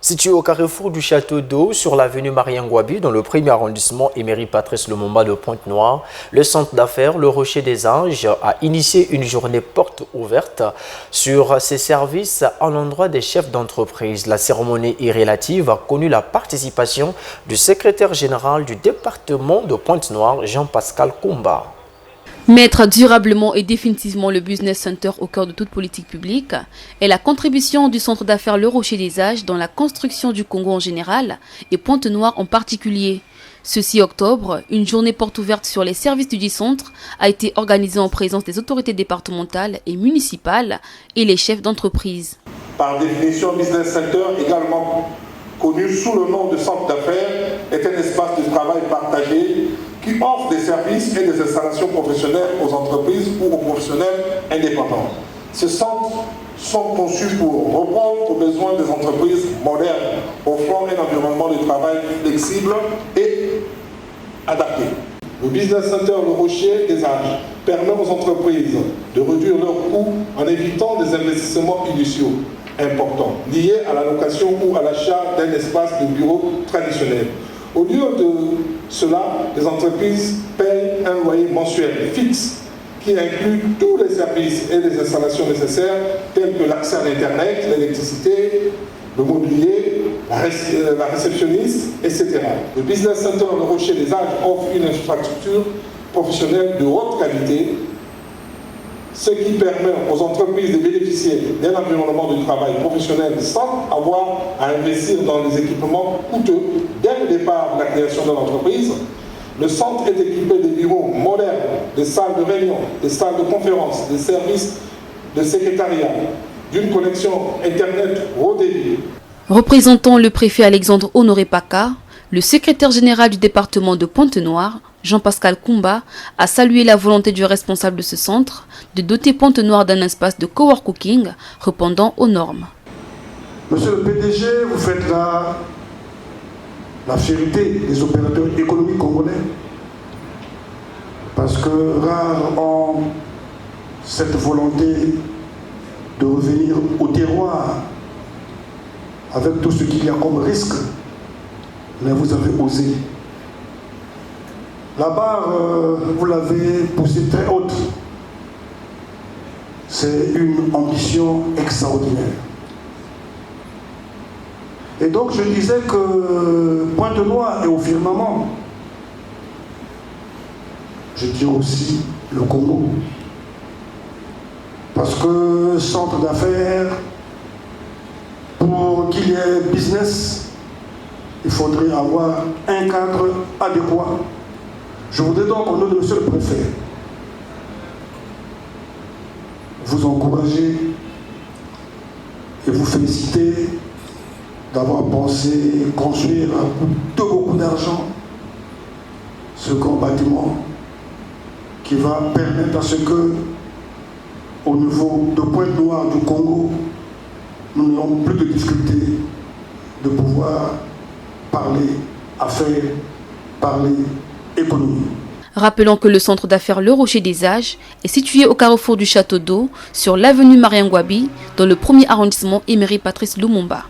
Situé au carrefour du Château d'Eau, sur l'avenue Mariangouabi, dans le premier arrondissement Emery Patrice Lumumba de Pointe-Noire, le centre d'affaires Le Rocher des Anges a initié une journée porte ouverte sur ses services à l'endroit des chefs d'entreprise. La cérémonie irrélative a connu la participation du secrétaire général du département de Pointe-Noire, Jean-Pascal Koumba. Mettre durablement et définitivement le Business Center au cœur de toute politique publique est la contribution du centre d'affaires Le Rocher des Anges dans la construction du Congo en général et Pointe-Noire en particulier. Ce 6 octobre, une journée porte ouverte sur les services du centre a été organisée en présence des autorités départementales et municipales et les chefs d'entreprise. Par définition, Business Center, également connu sous le nom de centre d'affaires, est un espace de travail partagé qui offre des services et des installations professionnelles aux entreprises ou aux professionnels indépendants. Ces centres sont conçus pour répondre aux besoins des entreprises modernes, offrant un environnement de travail flexible et adapté. Le Business Center Le Rocher des Anges permet aux entreprises de réduire leurs coûts en évitant des investissements initiaux importants liés à la location ou à l'achat d'un espace de bureau traditionnel. Au lieu de cela, les entreprises payent un loyer mensuel fixe qui inclut tous les services et les installations nécessaires tels que l'accès à l'Internet, l'électricité, le mobilier, la réceptionniste, etc. Le Business Center Le Rocher des Anges offre une infrastructure professionnelle de haute qualité, ce qui permet aux entreprises de bénéficier d'un environnement de travail professionnel sans avoir à investir dans des équipements coûteux dès le départ de la création de l'entreprise. Le centre est équipé de bureaux modernes, des salles de réunion, des salles de conférence, des services de secrétariat, d'une connexion Internet haut débit. Représentant le préfet Alexandre Honoré Paka, le secrétaire général du département de Pointe-Noire, Jean-Pascal Koumba, a salué la volonté du responsable de ce centre de doter Pointe-Noire d'un espace de coworking répondant aux normes. Monsieur le PDG, vous faites la fierté des opérateurs économiques congolais, parce que rares ont cette volonté de revenir au terroir avec tout ce qu'il y a comme risque, mais vous avez osé. La barre, vous l'avez poussée très haute. C'est une ambition extraordinaire. Et donc je disais que Pointe-Noire est au firmament. Je dis aussi le Congo. Parce que centre d'affaires, pour qu'il y ait business, il faudrait avoir un cadre adéquat. Je voudrais donc, au nom de monsieur le préfet, vous encourager et vous féliciter d'avoir pensé construire de beaucoup d'argent ce grand bâtiment qui va permettre à ce que, au niveau de Pointe-Noire du Congo, nous n'ayons plus de difficultés de pouvoir parler affaires, parler économie. Rappelons que le centre d'affaires Le Rocher des Anges est situé au carrefour du Château d'Eau sur l'avenue Mariangouabi dans le premier arrondissement Emery Patrice Lumumba.